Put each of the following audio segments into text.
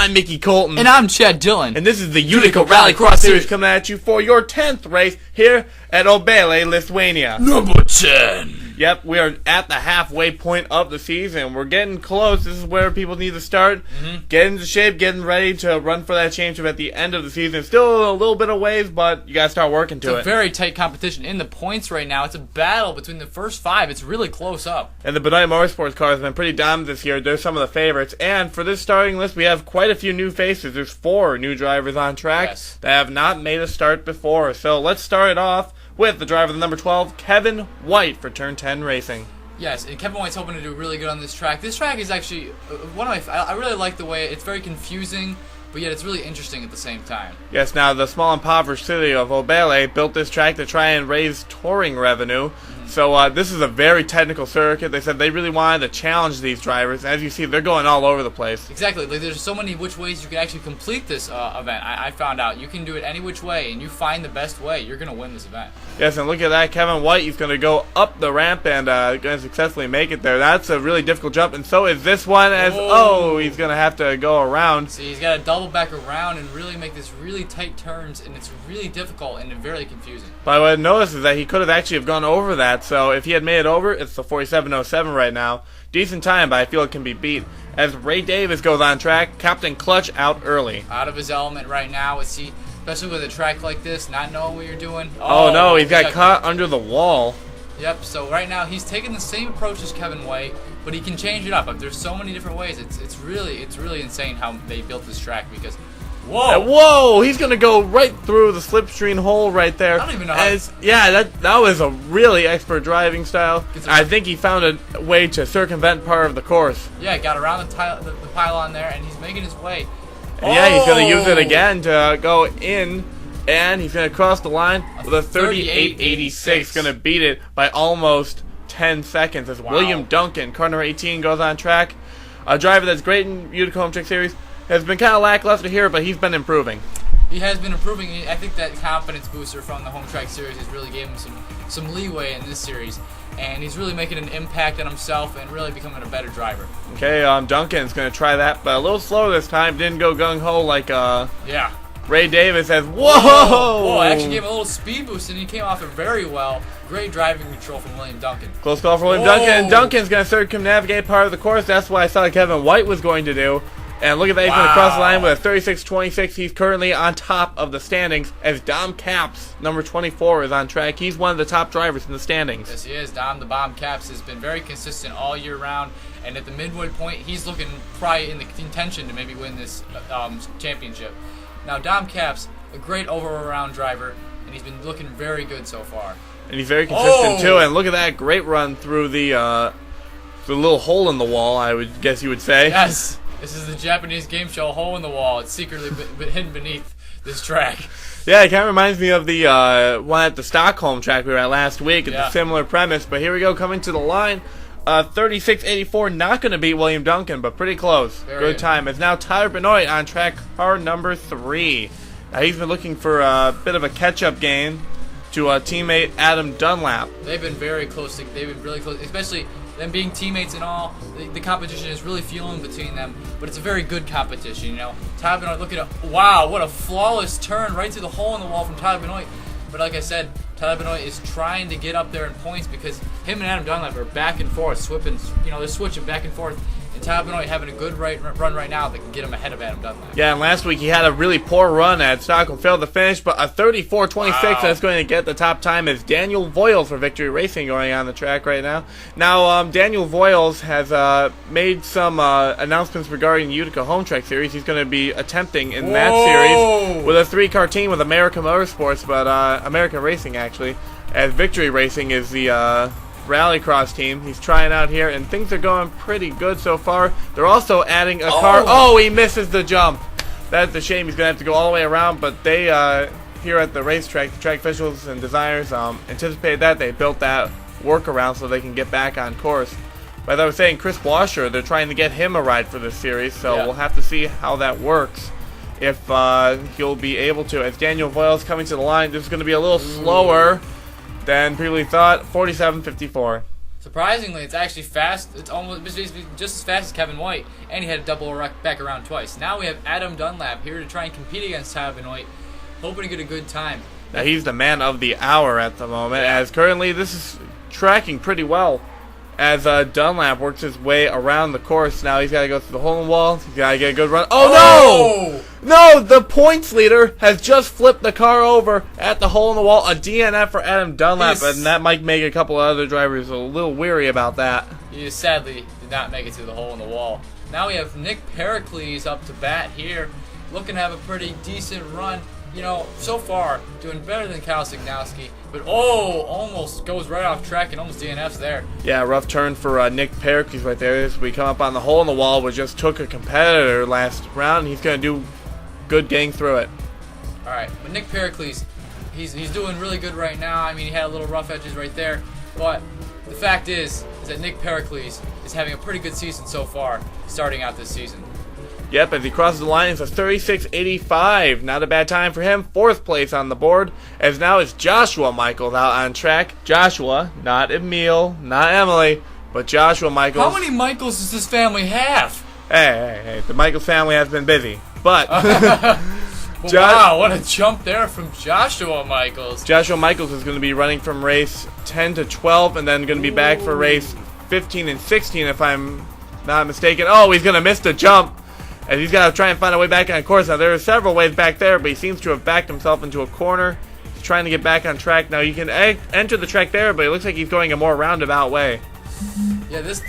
I'm Mickey Colton. And I'm Chad Dillon. And this is the Utica Rallycross Series coming at you for your 10th race here at Obeliai, Lithuania. Number 10. Yep, we are at the halfway point of the season. We're getting close. This is where people need to start. Get into shape, getting ready to run for that championship at the end of the season. Still a little bit of ways, but you got to start working to it. It's a very tight competition in the points right now. It's a battle between the first 5. It's really close up. And the Benoit Motorsports car has been pretty dominant this year. They're some of the favorites. And for this starting list, we have quite a few new faces. There's 4 new drivers on track that have not made a start before. So let's start it off with the driver, the number 12, Kevin White for Turn 10 Racing. Yes, and Kevin White's hoping to do really good on this track. This track is actually one of my. I really like the way it's very confusing, but yet it's really interesting at the same time. Yes, now the small impoverished city of Obeliai built this track to try and raise touring revenue. So this is a very technical circuit. They said they really wanted to challenge these drivers. As you see, they're going all over the place. Exactly. Like, there's so many which ways you can actually complete this event. I found out you can do it any which way, and you find the best way, you're going to win this event. Yes, and look at that. Kevin White, he's going to go up the ramp and going to successfully make it there. That's a really difficult jump, and so is this one. As he's going to have to go around. See, he's got to double back around and really make this really tight turns, and it's really difficult and very confusing. But what I noticed is that he could have actually gone over that. So if he had made it over, it's the 47.07 right now. Decent time, but I feel it can be beat. As Ray Davis goes on track, Captain Clutch out early. Out of his element right now. Especially with a track like this, not knowing what you're doing. Oh no, he's got caught under the wall. Yep, so right now he's taking the same approach as Kevin White, but he can change it up. There's so many different ways. It's really insane how they built this track because whoa! He's gonna go right through the slipstream hole right there. I don't even know how. That was a really expert driving style. I think he found a way to circumvent part of the course. Yeah, got around the pylon there, and he's making his way. And yeah, he's gonna use it again to go in, and he's gonna cross the line with a 38.86. Gonna beat it by almost 10 seconds. As William Duncan, car number 18, goes on track. A driver that's great in UticaHomeTrackSeries. Has been kind of lackluster here, but he's been improving. He has been improving. I think that confidence booster from the Home Track Series has really given him some leeway in this series. And he's really making an impact on himself and really becoming a better driver. Okay, Duncan's going to try that, but a little slow this time. Didn't go gung-ho like Ray Davis says. Whoa! Actually gave him a little speed boost, and he came off it very well. Great driving control from William Duncan. Close call for William Duncan. Duncan's going to circumnavigate part of the course. That's what I thought Kevin White was going to do. And look at that, he's going to cross the line with a 36.26. He's currently on top of the standings as Dom Caps, number 24, is on track. He's one of the top drivers in the standings. Yes, he is. Dom the Bomb Caps has been very consistent all year round. And at the midway point, he's looking probably in the contention to maybe win this championship. Now, Dom Caps, a great all-around driver, and he's been looking very good so far. And he's very consistent, too. And look at that great run through the little hole in the wall, I would guess you would say. Yes. This is the Japanese game show Hole in the Wall. It's secretly hidden beneath this track. Yeah, it kind of reminds me of the one at the Stockholm track we were at last week. It's a similar premise, but here we go, coming to the line. 36.84, not going to beat William Duncan, but pretty close. Good time. It's now Tyler Benoit on track, car number 3. He's been looking for a bit of a catch-up game to teammate Adam Dunlap. They've been very close. They've been really close, especially them being teammates and all. The competition is really fueling between them, but it's a very good competition, you know. Tyler Benoit, look at it. Wow, what a flawless turn right through the hole in the wall from Tyler Benoit. But like I said, Tyler Benoit is trying to get up there in points because him and Adam Dunlap are back and forth, they're switching back and forth. And Tyler Benoit having a good run right now that can get him ahead of Adam Dunlap. Yeah, and last week he had a really poor run at Stockholm, failed to finish, but a 34.26 that's going to get the top time is Daniel Voiles for Victory Racing going on the track right now. Now, Daniel Voiles has made some announcements regarding the UticaHomeTrackSeries. He's going to be attempting in that series with a 3-car team with American Motorsports, but American Racing actually, as Victory Racing is the Rallycross team. He's trying out here, and things are going pretty good so far. They're also adding a car. Oh, he misses the jump. That's a shame. He's going to have to go all the way around, but they, here at the racetrack, the track officials and designers anticipated that. They built that workaround so they can get back on course. But as I was saying, Chris Washer, they're trying to get him a ride for this series, so we'll have to see how that works. If he'll be able to. As Daniel Voiles coming to the line, this is going to be a little slower than previously thought. 47.54. Surprisingly, it's actually fast. It's almost basically just as fast as Kevin White, and he had a double back around twice. Now we have Adam Dunlap here to try and compete against Tyler Benoit, hoping to get a good time. Now he's the man of the hour at the moment, as currently this is tracking pretty well. As Dunlap works his way around the course, now he's got to go through the hole in the wall. He's got to get a good run. Oh, no! No, the points leader has just flipped the car over at the hole in the wall. A DNF for Adam Dunlap, and that might make a couple of other drivers a little weary about that. He sadly did not make it through the hole in the wall. Now we have Nick Pericles up to bat here, looking to have a pretty decent run. You know, so far, doing better than Kyle Signowski, but almost goes right off track and almost DNFs there. Yeah, rough turn for Nick Pericles right there as we come up on the hole in the wall, which just took a competitor last round, and he's going to do good getting through it. Alright, but Nick Pericles, he's doing really good right now. I mean, he had a little rough edges right there, but the fact is that Nick Pericles is having a pretty good season so far, starting out this season. Yep, as he crosses the line, it's a 36.85. Not a bad time for him. 4th place on the board, as now it's Joshua Michaels out on track. Joshua, not Emil, not Emily, but Joshua Michaels. How many Michaels does this family have? Hey, the Michaels family has been busy. But wow, what a jump there from Joshua Michaels. Joshua Michaels is going to be running from race 10 to 12, and then going to be back for race 15 and 16, if I'm not mistaken. Oh, he's going to miss the jump, as he's got to try and find a way back on course. Now, there are several ways back there, but he seems to have backed himself into a corner. He's trying to get back on track. Now, you can enter the track there, but it looks like he's going a more roundabout way. Yeah, this.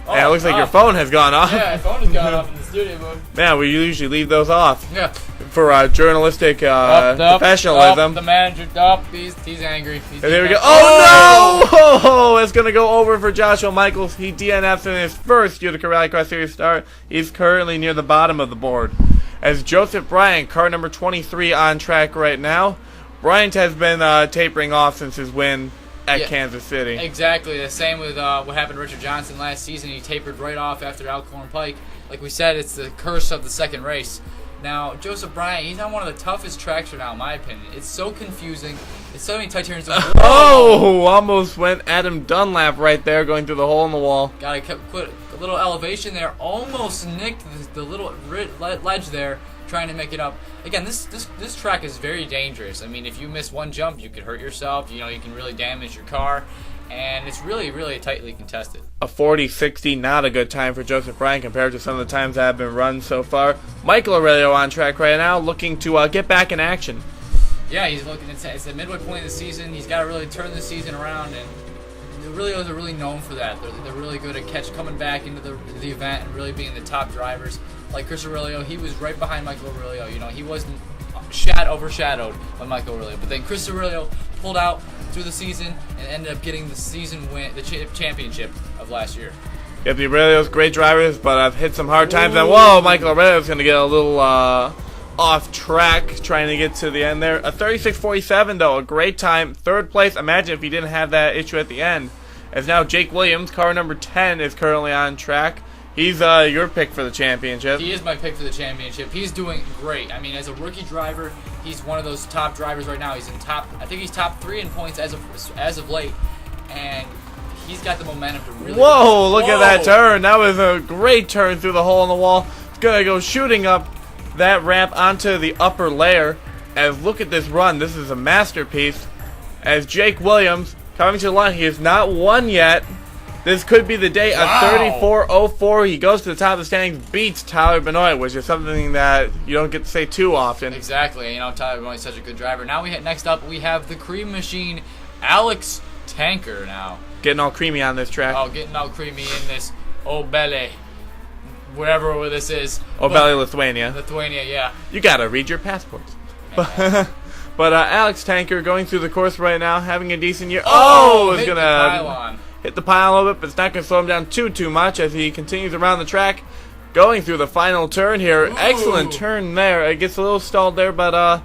Oh, yeah, it looks like your phone has gone off. Yeah, my phone has gone off in the studio mode. Man, we usually leave those off. Yeah. For journalistic professionalism. The manager, he's angry. And there we go. Oh, no! Oh, it's going to go over for Joshua Michaels. He DNFs in his first Utica Rallycross Series start. He's currently near the bottom of the board. As Joseph Bryant, car number 23 on track right now. Bryant has been tapering off since his win at Kansas City. Exactly. The same with what happened to Richard Johnson last season. He tapered right off after Alcorn Pike. Like we said, it's the curse of the second race. Now, Joseph Bryant, he's on one of the toughest tracks right now, in my opinion. It's so confusing. It's so many tight turns. Oh, almost went Adam Dunlap right there going through the hole in the wall. Got to put a little elevation there. Almost nicked the little ledge there, trying to make it up. Again, this track is very dangerous. I mean, if you miss one jump, you could hurt yourself. You know, you can really damage your car. And it's really, really tightly contested. A 40-60, not a good time for Joseph Bryant compared to some of the times that have been run so far. Michael Aurelio on track right now, looking to get back in action. Yeah, he's looking. It's the midway point of the season. He's got to really turn the season around, and the Aurelios are really known for that. They're really good at coming back into the event and really being the top drivers. Like Chris Aurelio, he was right behind Michael Aurelio. You know, he wasn't overshadowed by Michael Aurelio, but then Chris Aurelio pulled out through the season and ended up getting the season win, the championship of last year. Yep, the Aurelios, great drivers, but I've hit some hard times. And whoa, Michael Aurelio's going to get a little off track trying to get to the end there. A 36.47 though, a great time. 3rd place. Imagine if he didn't have that issue at the end. As now Jake Williams, car number 10, is currently on track. He's your pick for the championship. He is my pick for the championship. He's doing great. I mean, as a rookie driver, he's one of those top drivers right now. He's in I think he's top 3 in points as of late, and he's got the momentum to really. Whoa! Look at that turn. That was a great turn through the hole in the wall. It's gonna go shooting up that ramp onto the upper layer. As look at this run. This is a masterpiece. As Jake Williams coming to the line, he has not won yet. This could be the day. A 34.04. He goes to the top of the standings, beats Tyler Benoit, which is something that you don't get to say too often. Exactly. You know, Tyler Benoit's such a good driver. Now next up we have the cream machine, Alex Tanker. Now getting all creamy on this track. Oh, getting all creamy in this Obeliai, wherever this is. Obeliai, Lithuania. Lithuania, yeah. You gotta read your passports. But Alex Tanker going through the course right now, having a decent year. Oh, is gonna hit the pile a little bit, but it's not going to slow him down too much as he continues around the track, going through the final turn here. Ooh. Excellent turn there. It gets a little stalled there, but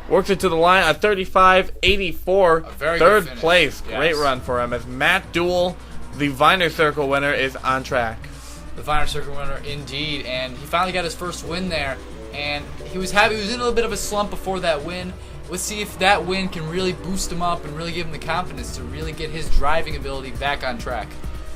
works it to the line. A 35.84, 3rd place. Yes. Great run for him as Matt Duell, the Viner Circle winner, is on track. The Viner Circle winner, indeed, and he finally got his first win there. And he was happy. He was in a little bit of a slump before that win, let's see if that win can really boost him up and really give him the confidence to really get his driving ability back on track.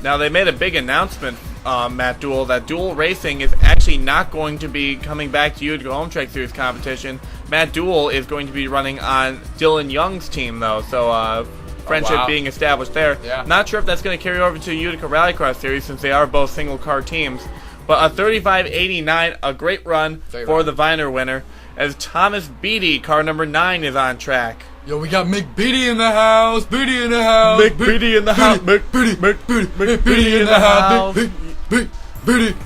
Now, they made a big announcement, Matt Duel, that Duel Racing is actually not going to be coming back to Utica Home Track Series competition. Matt Duel is going to be running on Dylan Young's team, though, so friendship being established there. Yeah. Not sure if that's going to carry over to Utica Rallycross Series since they are both single-car teams. But a 35.89, a great run for the Viner winner, as Thomas Beatty, car number 9, is on track. Yo, we got McBeatty in the house, Beatty in the house, McBeatty in the house, McBeatty in the house, Beatty.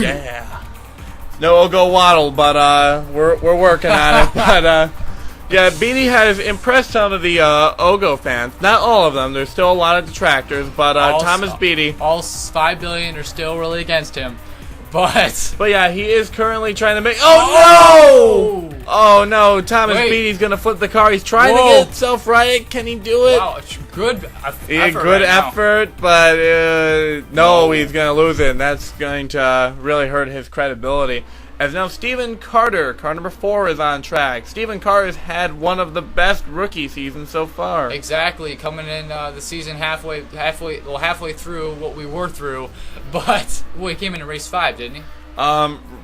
Yeah. No Ogo Waddle, but we're working on it. But yeah, Beatty has impressed some of the Ogo fans. Not all of them. There's still a lot of detractors, but Thomas Beatty. All 5 billion are still really against him. But yeah, he is currently trying to make. Oh no! Oh no! Thomas Beatty's gonna flip the car. He's trying to get himself right. Can he do it? Wow, it's good effort. Yeah, good effort, but no, he's gonna lose it. And that's going to really hurt his credibility. As now Stephen Carter, car number 4, is on track. Stephen Carter's had one of the best rookie seasons so far. Exactly, coming in the season halfway through what we were through, but he came in race 5, didn't he?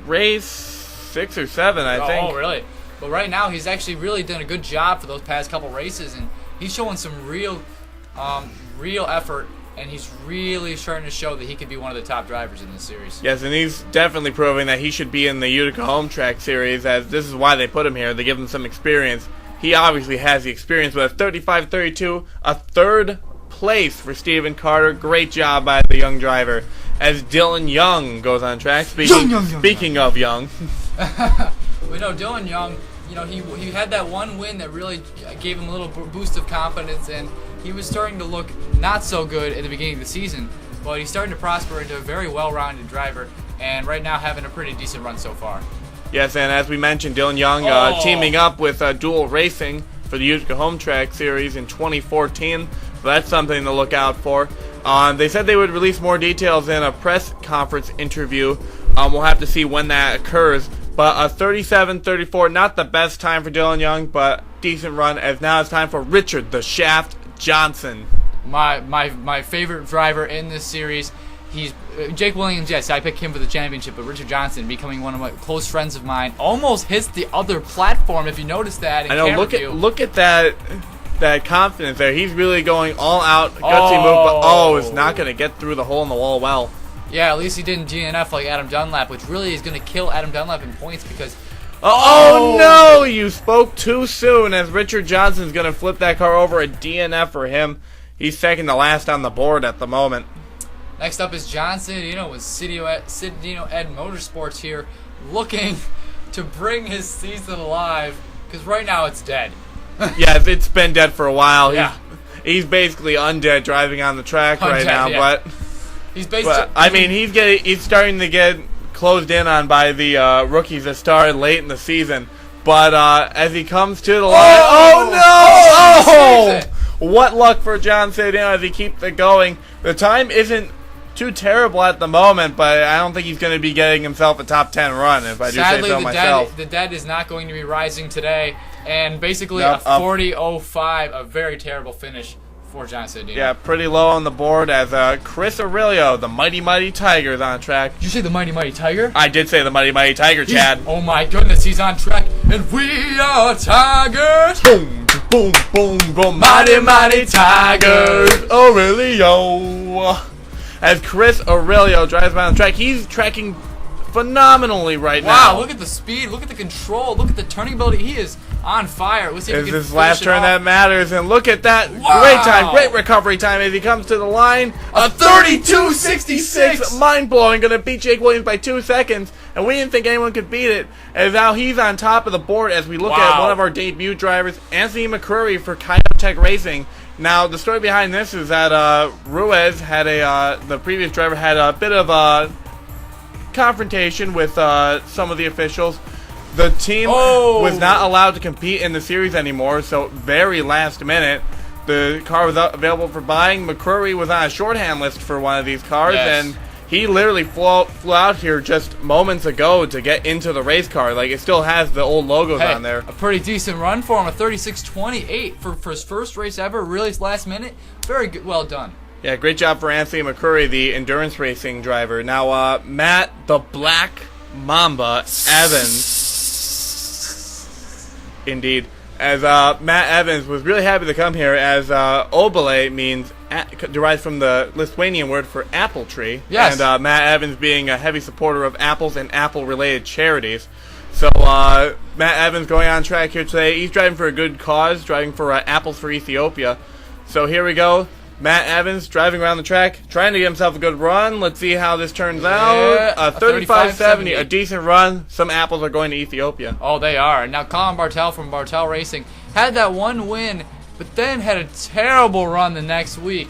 Race 6 or 7, I think. Oh, really? But right now, he's actually really done a good job for those past couple races, and he's showing some real effort. And he's really starting to show that he could be one of the top drivers in this series. Yes, and he's definitely proving that he should be in the Utica Home Track Series, as this is why they put him here. They give him some experience. He obviously has the experience, but a 35.32, a 3rd place for Stephen Carter. Great job by the young driver. As Dylan Young goes on track. Speaking of Young. We know Dylan Young, he had that one win that really gave him a little boost of confidence, and he was starting to look not so good at the beginning of the season, but he's starting to prosper into a very well-rounded driver, and right now having a pretty decent run so far. Yes, and as we mentioned, Dylan Young teaming up with Duel Racing for the Utica Home Track Series in 2014, so that's something to look out for. They said they would release more details in a press conference interview. We'll have to see when that occurs. But a 37.34, not the best time for Dylan Young, but decent run, as now it's time for Richard the Shaft Johnson. My favorite driver in this series. He's Jake Williams. Yes, I picked him for the championship, but Richard Johnson, becoming one of my close friends of mine, almost hits the other platform. If you noticed that, I know. Look at that confidence there. He's really going all out, gutsy move, but it's not going to get through the hole in the wall well. Yeah, at least he didn't DNF like Adam Dunlap, which really is going to kill Adam Dunlap in points because. Oh no! You spoke too soon, as Richard Johnson's going to flip that car over. A DNF for him. He's second to last on the board at the moment. Next up is John Citadino with Citadino Ed Motorsports here, looking to bring his season alive, because right now it's dead. Yeah, it's been dead for a while. Yeah. He's basically undead driving on the track right now, but he's basically. I mean, he's starting to get closed in on by the rookies that started late in the season. But as he comes to the line, what luck for John Citadino as he keeps it going. The time isn't too terrible at the moment, but I don't think he's going to be getting himself a top 10 run, if I do say so myself. The dead is not going to be rising today, and basically a 40.05, a very terrible finish for John Citadino. Yeah, pretty low on the board as Chris Aurelio, the Mighty Mighty Tiger, is on track. Did you say the Mighty Mighty Tiger? I did say the Mighty Mighty Tiger, Chad. Oh my goodness, he's on track, and we are Tigers! Boom, boom, boom, boom, Mighty Mighty Tigers! Aurelio! As Chris Aurelio drives by on the track, he's tracking phenomenally right now. Wow, look at the speed, look at the control, look at the turning ability. He is on fire. Let's see if he can finish this last turn that matters, and look at that. Wow. Great time, great recovery time as he comes to the line. A 32.66, mind-blowing, going to beat Jake Williams by 2 seconds, and we didn't think anyone could beat it. And now he's on top of the board as we look at one of our debut drivers, Anthony McCrury for Tech Racing. Now, the story behind this is that Ruiz had the previous driver had a bit of a confrontation with some of the officials. The team was not allowed to compete in the series anymore, so very last minute, the car was available for buying. McCrury was on a shorthand list for one of these cars, and He literally flew out here just moments ago to get into the race car. Like, it still has the old logos on there. A pretty decent run for him, a 36:28 for his first race ever, really last minute. Very good, well done. Yeah, great job for Anthony McCrury, the endurance racing driver. Now, Matt, the Black Mamba Evans. Indeed. As Matt Evans was really happy to come here, as Obeliai derives from the Lithuanian word for apple tree. Yes. And Matt Evans being a heavy supporter of apples and apple-related charities. So Matt Evans going on track here today. He's driving for a good cause, driving for Apples for Ethiopia. So here we go. Matt Evans driving around the track, trying to get himself a good run. Let's see how this turns out. A 35.70, a decent run. Some apples are going to Ethiopia. Oh, they are. Now, Colin Bartel from Bartel Racing had that one win, but then had a terrible run the next week.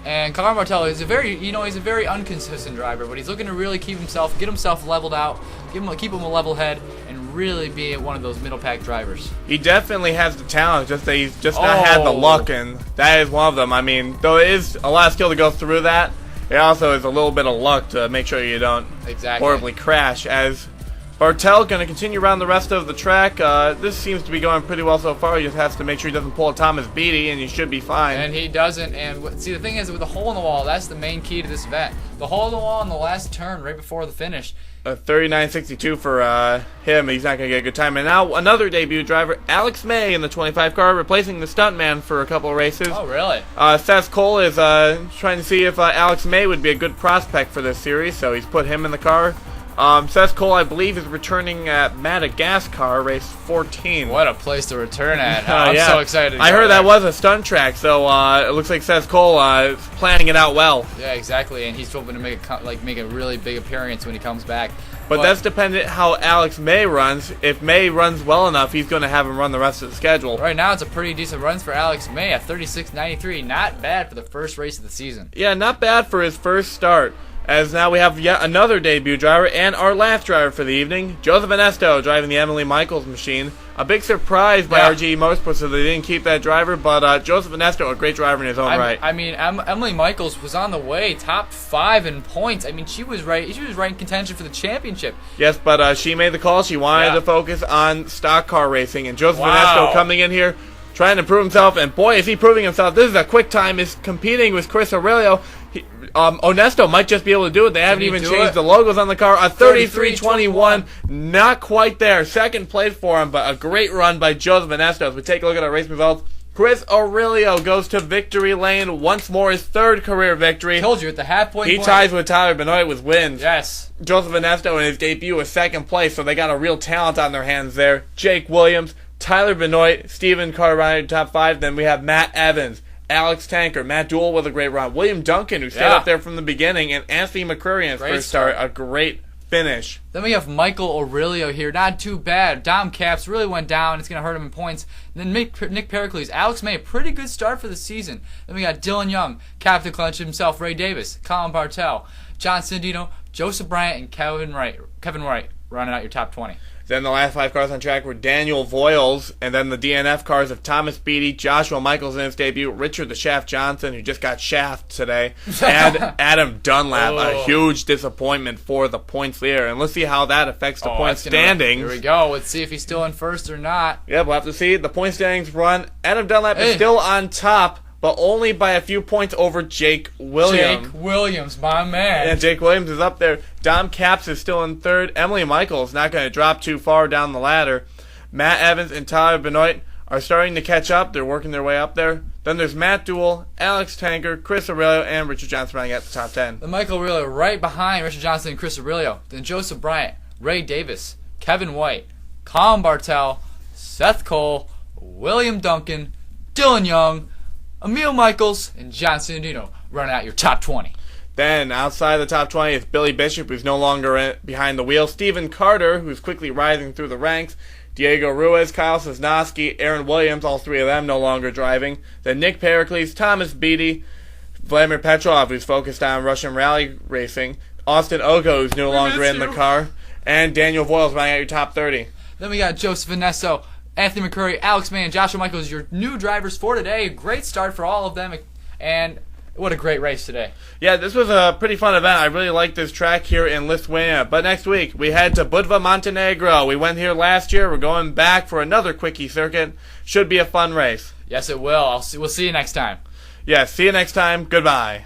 And Colin Bartel is he's a very inconsistent driver, but he's looking to really get himself leveled out, keep him a level head, and really be one of those middle pack drivers. He definitely has the talent, just that he's just not had the luck, and that is one of them. I mean, though it is a lot of skill to go through that, it also is a little bit of luck to make sure you don't horribly crash. As Bartel going to continue around the rest of the track. This seems to be going pretty well so far. He just has to make sure he doesn't pull a Thomas Beatty, and he should be fine. And he doesn't. And see, the thing is, with the hole in the wall, that's the main key to this event. The hole in the wall in the last turn, right before the finish. A 39.62 for him. He's not going to get a good time. And now another debut driver, Alex May in the 25 car, replacing the stuntman for a couple of races. Oh, really? Seth Cole is trying to see if Alex May would be a good prospect for this series, so he's put him in the car. Seth Cole, I believe, is returning at Madagascar, race 14. What a place to return at. I'm so excited. I heard that was a stunt track, so it looks like Seth Cole is planning it out well. Yeah, exactly, and he's hoping to make a really big appearance when he comes back. But that's dependent how Alex May runs. If May runs well enough, he's going to have him run the rest of the schedule. Right now, it's a pretty decent run for Alex May at 36.93. Not bad for the first race of the season. Yeah, not bad for his first start. As now we have yet another debut driver and our last driver for the evening, Joseph Onesto driving the Emily Michaels machine. A big surprise by RG Motorsports, so they didn't keep that driver, but Joseph Onesto, a great driver in his own right. I mean, Emily Michaels was on the way, top 5 in points. I mean, she was right in contention for the championship. Yes, but she made the call. She wanted to focus on stock car racing, and Joseph Onesto coming in here, trying to prove himself, and boy, is he proving himself. This is a quick time. He's competing with Chris Aurelio. Onesto might just be able to do it. They haven't even changed the logos on the car. A 33.21, not quite there. Second place for him, but a great run by Joseph Onesto. As we take a look at our race results, Chris Aurelio goes to victory lane once more, his third career victory. Told you, at the halfway point. He ties with Tyler Benoit with wins. Yes. Joseph Onesto in his debut was second place, so they got a real talent on their hands there. Jake Williams, Tyler Benoit, Stephen Carter, top 5. Then we have Matt Evans, Alex Tanker, Matt Dool with a great run, William Duncan, who stayed up there from the beginning, and Anthony McCrury in his first start, a great finish. Then we have Michael Aurelio here, not too bad. Dom Caps really went down, it's going to hurt him in points. Then Nick Pericles, Alex May, a pretty good start for the season. Then we got Dylan Young, Captain Clutch himself, Ray Davis, Colin Bartel, John Sindino, Joseph Bryant, and Kevin Wright running out your top 20. Then the last 5 cars on track were Daniel Voiles, and then the DNF cars of Thomas Beatty, Joshua Michaels in his debut, Richard the Shaft Johnson, who just got shafted today, and Adam Dunlap, a huge disappointment for the points leader. And let's see how that affects the point standings. Here we go. Let's see if he's still in first or not. Yeah, we'll have to see. The point standings run. Adam Dunlap is still on top, but only by a few points over Jake Williams. Jake Williams, my man. Yeah, Jake Williams is up there. Dom Caps is still in third. Emily Michaels not going to drop too far down the ladder. Matt Evans and Tyler Benoit are starting to catch up. They're working their way up there. Then there's Matt Dool, Alex Tanker, Chris Aurelio, and Richard Johnson running at the top 10. The Michael Aurelio right behind Richard Johnson and Chris Aurelio. Then Joseph Bryant, Ray Davis, Kevin White, Colin Bartel, Seth Cole, William Duncan, Dylan Young, Emil Michaels, and John Sandino running out your top 20. Then, outside the top 20 is Billy Bishop, who's no longer behind the wheel. Stephen Carter, who's quickly rising through the ranks. Diego Ruiz, Kyle Sosnowski, Aaron Williams, all 3 of them no longer driving. Then Nick Pericles, Thomas Beatty, Vladimir Petrov, who's focused on Russian rally racing. Austin Oko, who's no longer in the car. And Daniel Voiles running out your top 30. Then we got Joseph Onesto, Anthony McCrury, Alex May, and Joshua Michaels, your new drivers for today. Great start for all of them. And What a great race today. Yeah, this was a pretty fun event. I really like this track here in Lithuania. But next week, we head to Budva, Montenegro. We went here last year. We're going back for another quickie circuit. Should be a fun race. Yes, it will. We'll see you next time. Yeah, see you next time. Goodbye.